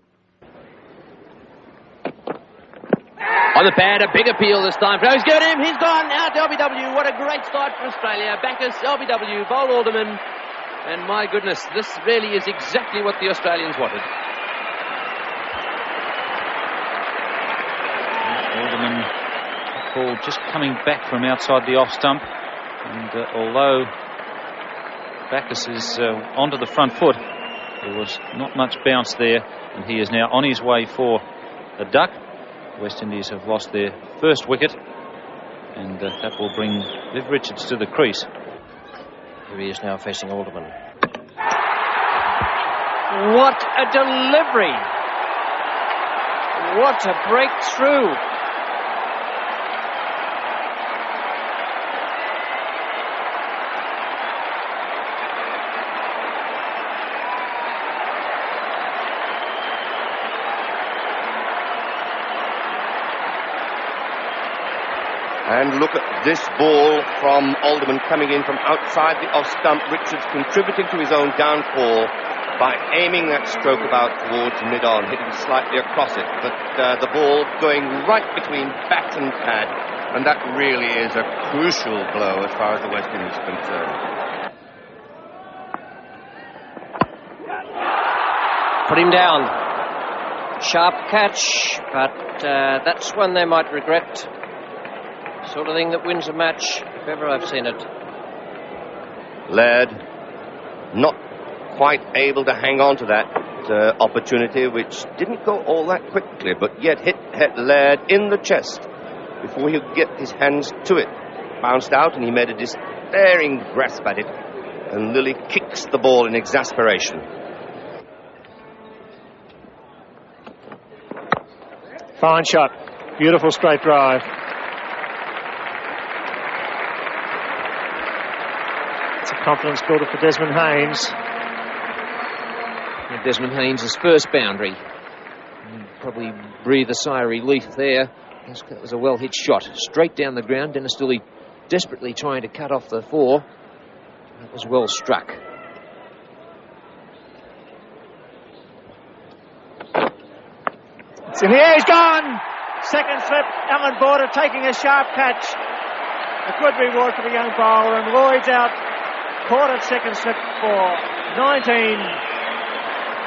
On the pad, a big appeal this time. He's got him. He's gone out to LBW. What a great start for Australia. Backus, LBW, bowl Alderman. And my goodness, this really is exactly what the Australians wanted. Alderman called just coming back from outside the off stump, and although Backus is onto the front foot, there was not much bounce there, and he is now on his way for a duck. West Indies have lost their first wicket, and that will bring Viv Richards to the crease. Here he is now facing Alderman. What a delivery! What a breakthrough! And look at this ball from Alderman coming in from outside the off stump. Richards contributing to his own downfall by aiming that stroke about towards mid-on, hitting slightly across it. But the ball going right between bat and pad, and that really is a crucial blow as far as the West Indies are concerned. Put him down. Sharp catch, but that's one they might regret. Sort of thing that wins a match, if ever I've seen it. Laird not quite able to hang on to that opportunity, which didn't go all that quickly, but yet hit Laird in the chest before he could get his hands to it. Bounced out, and he made a despairing grasp at it, and Lilly kicks the ball in exasperation. Fine shot. Beautiful straight drive. It's a confidence builder for Desmond Haynes. Desmond Haynes' first boundary. Probably breathe a sigh of relief there. That was a well-hit shot. Straight down the ground. Dennis Dooley desperately trying to cut off the 4. That was well struck. It's in the air, he's gone! Second slip, Alan Border taking a sharp catch. A good reward for the young bowler, and Lloyd's out. Caught at second slip for 19.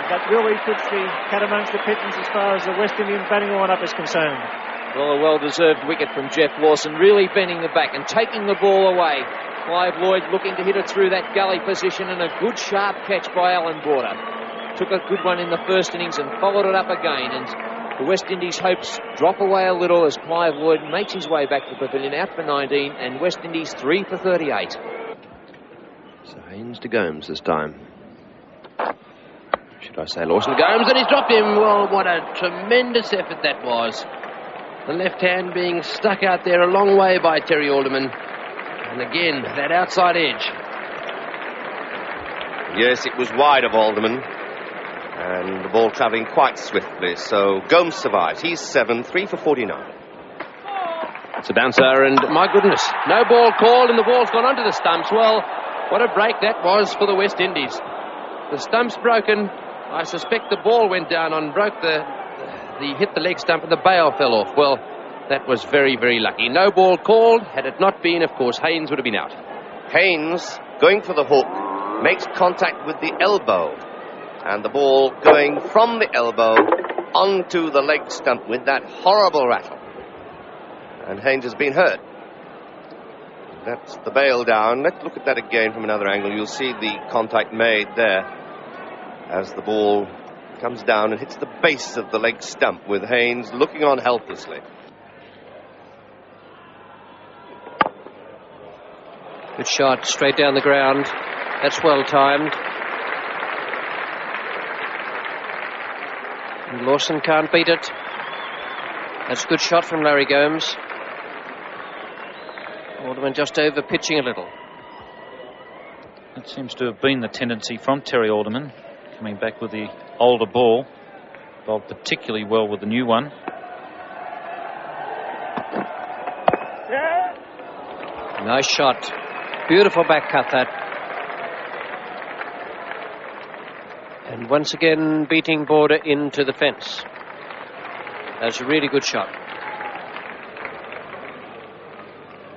That really puts the cat amongst the pigeons as far as the West Indian batting lineup is concerned. Well, a well-deserved wicket from Jeff Lawson, really bending the back and taking the ball away. Clive Lloyd looking to hit it through that gully position, and a good sharp catch by Alan Border. Took a good one in the first innings and followed it up again, and the West Indies' hopes drop away a little as Clive Lloyd makes his way back to the pavilion, out for 19, and West Indies 3 for 38. So Haynes to Gomes this time. Should I say Lawson to Gomes, and he's dropped him. Well, what a tremendous effort that was. The left hand being stuck out there a long way by Terry Alderman. And again, that outside edge. Yes, it was wide of Alderman, and the ball travelling quite swiftly, so Gomes survives. He's 7, 3 for 49. It's a bouncer, and my goodness, no ball called, and the ball's gone onto the stumps. Well, what a break that was for the West Indies. The stump's broken. I suspect the ball went down and broke hit the leg stump, and the bail fell off. Well, that was very, very lucky. No ball called. Had it not been, of course, Haynes would have been out. Haynes, going for the hook, makes contact with the elbow, and the ball going from the elbow onto the leg stump with that horrible rattle. And Haynes has been hurt. That's the bail down. Let's look at that again from another angle. You'll see the contact made there as the ball comes down and hits the base of the leg stump, with Haynes looking on helplessly. Good shot, straight down the ground. That's well timed. And Lawson can't beat it. That's a good shot from Larry Gomes. Alderman just over pitching a little. That seems to have been the tendency from Terry Alderman, coming back with the older ball. Bowled particularly well with the new one. Nice shot. Beautiful back cut that. And once again beating Border into the fence. That's a really good shot.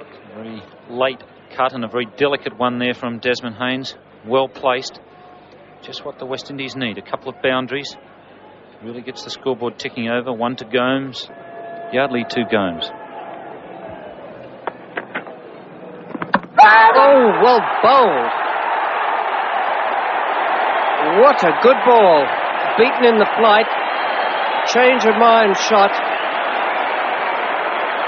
A very late cut and a very delicate one there from Desmond Haynes. Well placed. Just what the West Indies need. A couple of boundaries. Really gets the scoreboard ticking over. 1 to Gomes. Yardley 2 Gomes. Oh, well bowled. What a good ball. Beaten in the flight. Change of mind shot.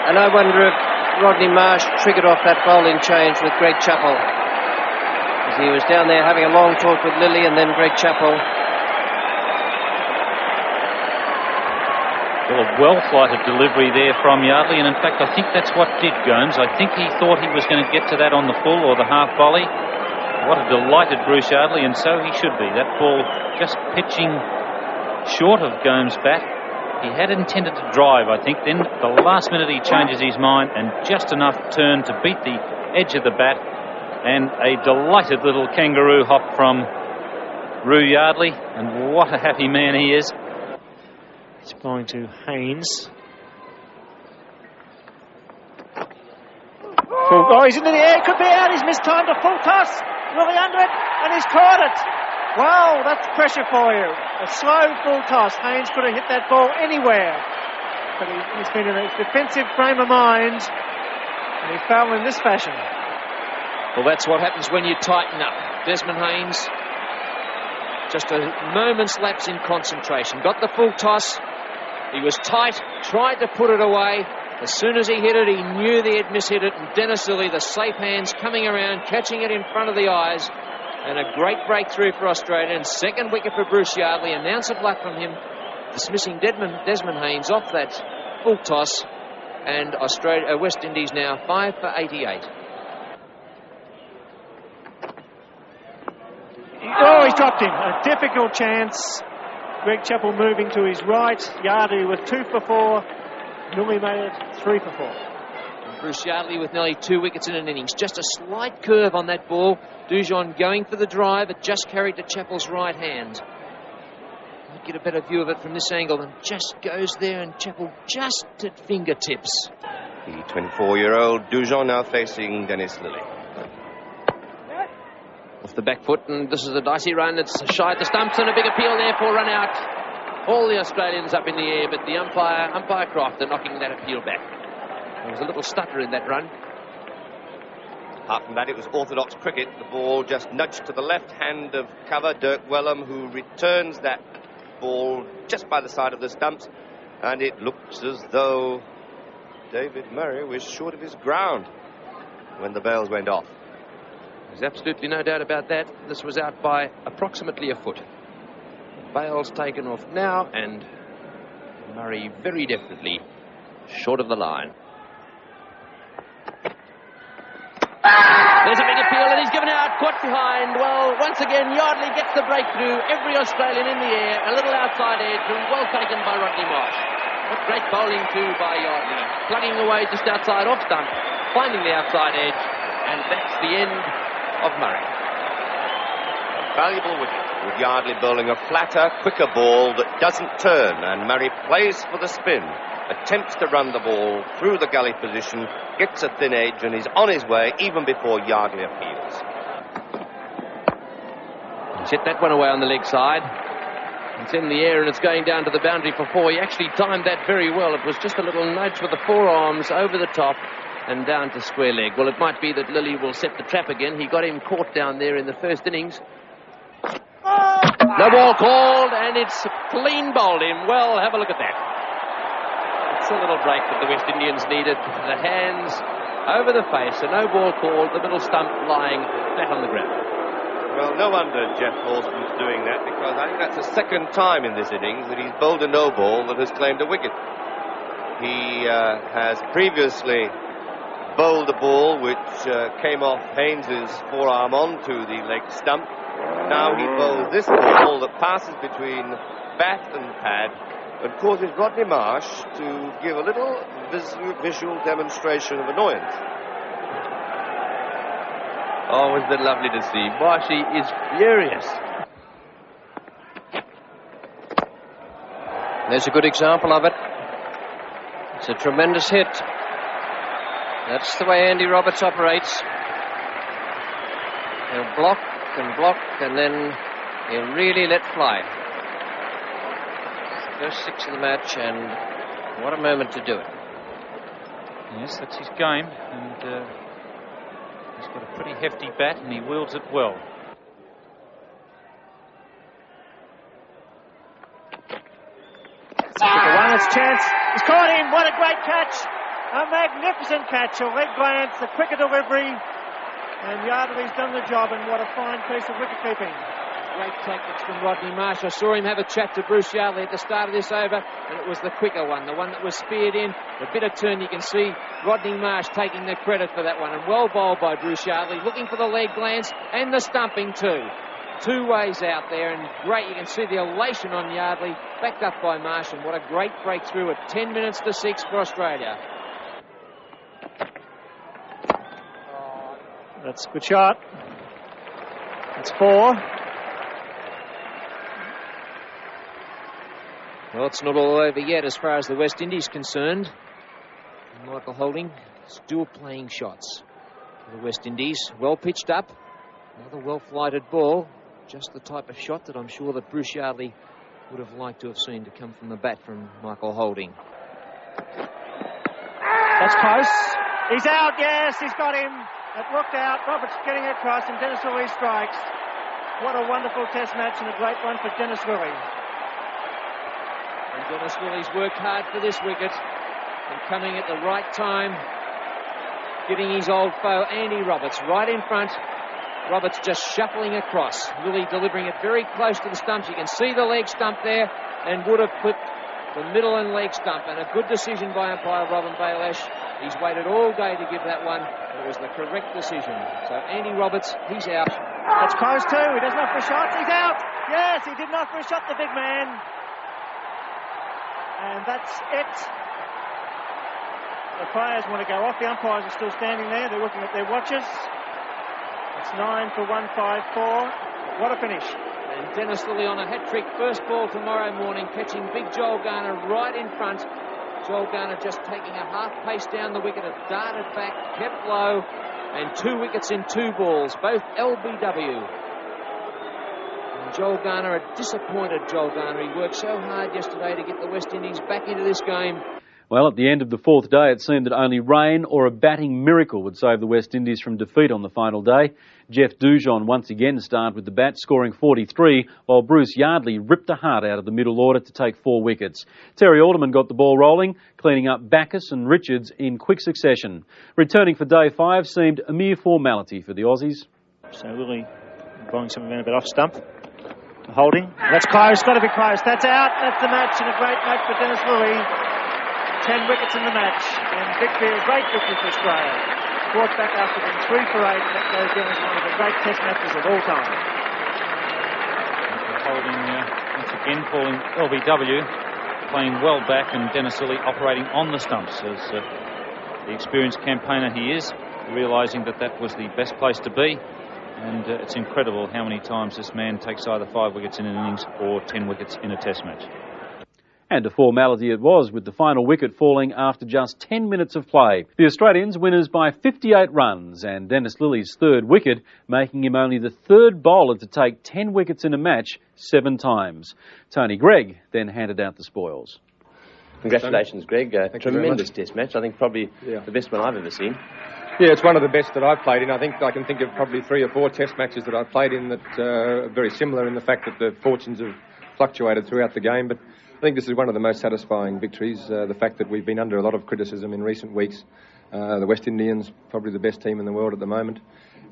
And I wonder if Rodney Marsh triggered off that bowling change with Greg Chappell. As he was down there having a long talk with Lilly and then Greg Chappell. Well, a well-flighted delivery there from Yardley, and in fact I think that's what did Gomes. I think he thought he was going to get to that on the full or the half volley. What a delighted Bruce Yardley, and so he should be. That ball just pitching short of Gomes' bat. He had intended to drive, I think. Then the last minute he changes his mind, and just enough turn to beat the edge of the bat. And a delighted little kangaroo hop from Roo Yardley, and what a happy man he is. He's bowling to Haynes. Oh, he's into the air, could be out, he's mistimed a full toss. Really under it, and he's caught it. Wow, that's pressure for you. A slow full toss. Haynes could have hit that ball anywhere. But he's been in a defensive frame of mind, and he fell in this fashion. Well, that's what happens when you tighten up. Desmond Haynes, just a moment's lapse in concentration. Got the full toss. He was tight, tried to put it away. As soon as he hit it, he knew he had mishit it. And Dennis Lilly, the safe hands coming around, catching it in front of the eyes. And a great breakthrough for Australia. And second wicket for Bruce Yardley. An ounce of luck from him, dismissing Desmond Haynes off that full toss. And West Indies now 5 for 88. Oh, he's dropped him. A difficult chance. Greg Chappell moving to his right. Yardley with 2 for 4. Lilly made it 3 for 4. And Bruce Yardley with nearly 2 wickets in an innings. Just a slight curve on that ball. Dujon going for the drive. It just carried to Chappell's right hand. Might get a better view of it from this angle, and just goes there, and Chappell just at fingertips. The 24-year-old Dujon now facing Dennis Lilly. Off the back foot, and this is a dicey run. It's shy at the stumps, and a big appeal there for run out. All the Australians up in the air, but the umpire Crofter knocking that appeal back. There was a little stutter in that run. Apart from that, it was orthodox cricket. The ball just nudged to the left hand of cover, Dirk Wellham, who returns that ball just by the side of the stumps, and it looks as though David Murray was short of his ground when the bells went off. There's absolutely no doubt about that. This was out by approximately a foot. Bale's taken off now, and Murray very definitely short of the line. There's a big appeal, and he's given out, caught behind. Well, once again, Yardley gets the breakthrough. Every Australian in the air, a little outside edge, and well taken by Rodney Marsh. What great bowling too by Yardley. Plugging away just outside off stump, finding the outside edge, and that's the end of Murray. Valuable wicket, with Yardley bowling a flatter, quicker ball that doesn't turn, and Murray plays for the spin, attempts to run the ball through the gully position, gets a thin edge, and is on his way even before Yardley appeals. He's hit that one away on the leg side. It's in the air and it's going down to the boundary for 4. He actually timed that very well. It was just a little nudge with the forearms over the top and down to square leg. Well, it might be that Lilly will set the trap again. He got him caught down there in the first innings. No ball called, and it's clean bowled him. Well, have a look at that. It's a little break that the West Indians needed. The hands over the face, a no ball called, the middle stump lying flat on the ground. Well, no wonder Jeff Alston's doing that, because I think that's the second time in this innings that he's bowled a no ball that has claimed a wicket. He has previously bowled a ball which came off Haynes's forearm onto the leg stump. Now he bowls this ball that passes between bat and pad and causes Rodney Marsh to give a little visual demonstration of annoyance. Oh, was that lovely to see. Marshy is furious. There's a good example of it. It's a tremendous hit. That's the way Andy Roberts operates. He'll block and then he'll really let fly. First 6 of the match, and what a moment to do it. Yes, that's his game, and he's got a pretty hefty bat and he wields it well. One, it's chance. He's caught him. What a great catch. A magnificent catch. A leg glance, the cricket delivery. And Yardley's done the job, and what a fine piece of wicket keeping. Great tactics from Rodney Marsh. I saw him have a chat to Bruce Yardley at the start of this over, and it was the quicker one, the one that was speared in. The bit of turn, you can see Rodney Marsh taking the credit for that one. And well bowled by Bruce Yardley, looking for the leg glance and the stumping too. 2 ways out there, and great. You can see the elation on Yardley, backed up by Marsh, and what a great breakthrough at 10 minutes to 6 for Australia. That's a good shot. That's 4. Well, it's not all over yet as far as the West Indies concerned. And Michael Holding still playing shots for the West Indies. Well pitched up. Another well-flighted ball. Just the type of shot that I'm sure that Bruce Yardley would have liked to have seen to come from the bat from Michael Holding. That's close. He's out, yes, he's got him. It looked out. Roberts getting across, and Dennis Lillee strikes. What a wonderful test match, and a great one for Dennis Lillee. And Dennis Lillee's worked hard for this wicket, and coming at the right time, getting his old foe Andy Roberts right in front. Roberts just shuffling across. Lillee delivering it very close to the stumps. You can see the leg stump there, and would have put the middle and leg stump, and a good decision by umpire Robin Baylesh. He's waited all day to give that one. It was the correct decision. So Andy Roberts, he's out. That's close too. He doesn't offer a shot. He's out. Yes, he didn't offer a shot, the big man. And that's it. The players want to go off. The umpires are still standing there. They're looking at their watches. It's 9 for 154. What a finish. And Dennis Lillee on a hat-trick. First ball tomorrow morning, catching big Joel Garner right in front. Joel Garner just taking a half pace down the wicket. It darted back, kept low, and 2 wickets in 2 balls, both LBW. And Joel Garner, a disappointed Joel Garner. He worked so hard yesterday to get the West Indies back into this game. Well, at the end of the 4th day, it seemed that only rain or a batting miracle would save the West Indies from defeat on the final day. Jeff Dujon once again started with the bat, scoring 43, while Bruce Yardley ripped the heart out of the middle order to take 4 wickets. Terry Alderman got the ball rolling, cleaning up Backus and Richards in quick succession. Returning for day 5 seemed a mere formality for the Aussies. So Lillee bowling some men a bit off stump. Holding. That's close. Got to be close. That's out. That's the match, and a great match for Dennis Lillee. 10 wickets in the match, and victory, a great victory for Australia. Brought back after being 3 for 8. That goes down as one of the great test matches of all time. Holding once again calling LBW, playing well back, and Dennis Lillee operating on the stumps as the experienced campaigner he is, realising that that was the best place to be. And it's incredible how many times this man takes either 5 wickets in an innings or 10 wickets in a test match. And a formality it was, with the final wicket falling after just 10 minutes of play. The Australians winners by 58 runs, and Dennis Lillee's 3rd wicket, making him only the 3rd bowler to take 10 wickets in a match 7 times. Tony Greig then handed out the spoils. Congratulations, Greg. Tremendous test match. I think probably the best one I've ever seen. Yeah, it's one of the best that I've played in. I think I can think of probably 3 or 4 test matches that I've played in that are very similar in the fact that the fortunes have fluctuated throughout the game, but I think this is one of the most satisfying victories. The fact that we've been under a lot of criticism in recent weeks, The West Indians, probably the best team in the world at the moment.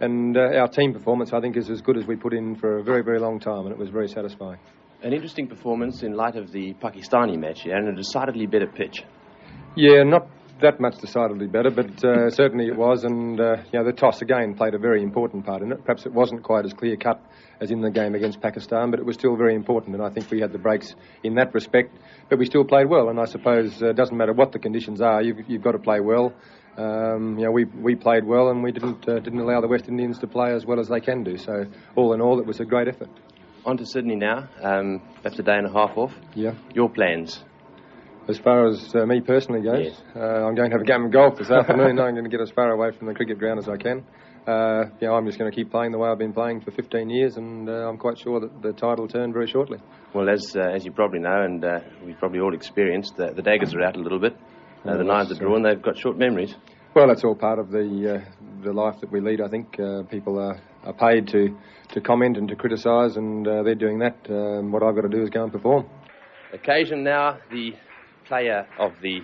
And our team performance, I think, is as good as we put in for a very, very long time, and it was very satisfying. An interesting performance in light of the Pakistani match here, and a decidedly better pitch. Yeah, not that much decidedly better, but certainly it was. And, the toss, again, played a very important part in it. Perhaps it wasn't quite as clear-cut as in the game against Pakistan, but it was still very important, and I think we had the breaks in that respect. But we still played well, and I suppose it doesn't matter what the conditions are, you've got to play well. We played well, and we didn't allow the West Indians to play as well as they can do. So, all in all, it was a great effort. On to Sydney now. That's a day and a half off. Yeah. Your plans? As far as me personally goes, yes. I'm going to have a game of golf this afternoon. I'm going to get as far away from the cricket ground as I can. I'm just going to keep playing the way I've been playing for 15 years, and I'm quite sure that the tide will turn very shortly. Well, as you probably know, and we've probably all experienced, the daggers are out a little bit. The knives are drawn. They've got short memories. Well, that's all part of the life that we lead, I think. People are paid to comment and to criticise, and they're doing that. What I've got to do is go and perform. Occasion now, the Player of the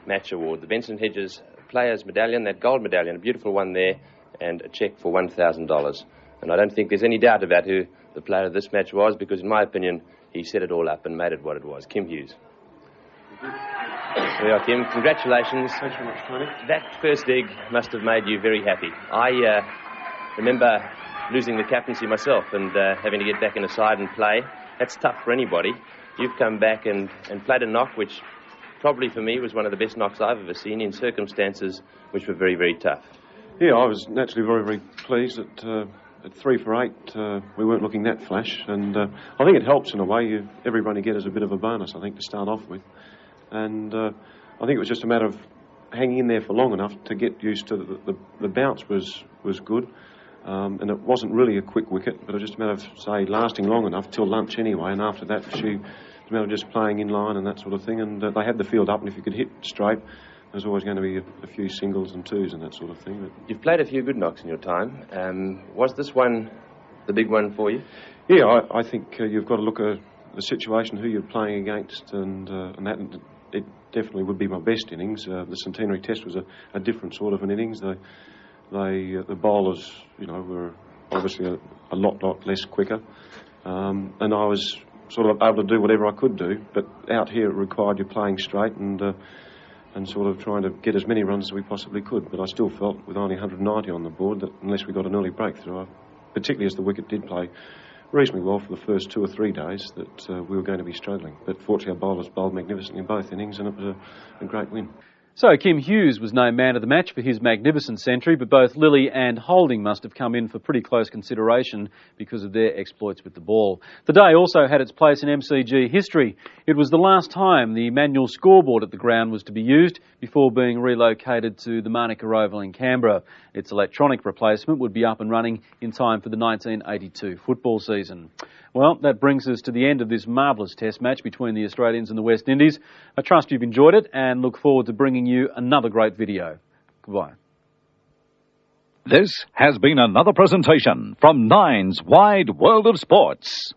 Match Award, the Benson Hedges Players Medallion, that gold medallion, a beautiful one there, and a cheque for $1,000. And I don't think there's any doubt about who the player of this match was, because in my opinion, he set it all up and made it what it was. Kim Hughes. There you are, Kim. Congratulations. Thanks very much, Tony. That first egg must have made you very happy. I remember losing the captaincy myself and having to get back in the side and play. That's tough for anybody. You've come back and played a knock which probably for me was one of the best knocks I've ever seen in circumstances which were very, very tough. Yeah, I was naturally very, very pleased that at 3 for 8 we weren't looking that flash, and I think it helps in a way. Every run you get is a bit of a bonus, I think, to start off with. And I think it was just a matter of hanging in there for long enough to get used to the bounce was good. And it wasn't really a quick wicket, but it was just a matter of, say, lasting long enough till lunch anyway, and after that it was a matter of just playing in line and that sort of thing, and they had the field up, and if you could hit straight, there's always going to be a few singles and twos and that sort of thing. But you've played a few good knocks in your time. Was this one the big one for you? Yeah, I think you've got to look at the situation, who you're playing against, and that. And it definitely would be my best innings. The Centenary Test was a different sort of an innings. The bowlers, were obviously a lot less quicker, and I was sort of able to do whatever I could do. But out here, it required you playing straight and sort of trying to get as many runs as we possibly could. But I still felt, with only 190 on the board, that unless we got an early breakthrough, particularly as the wicket did play reasonably well for the first 2 or 3 days, that we were going to be struggling. But fortunately, our bowlers bowled magnificently in both innings, and it was a great win. So Kim Hughes was named man of the match for his magnificent century, but both Lilly and Holding must have come in for pretty close consideration because of their exploits with the ball. The day also had its place in MCG history. It was the last time the manual scoreboard at the ground was to be used before being relocated to the Manuka Oval in Canberra. Its electronic replacement would be up and running in time for the 1982 football season. Well, that brings us to the end of this marvellous test match between the Australians and the West Indies. I trust you've enjoyed it and look forward to bringing you another great video. Goodbye. This has been another presentation from Nine's Wide World of Sports.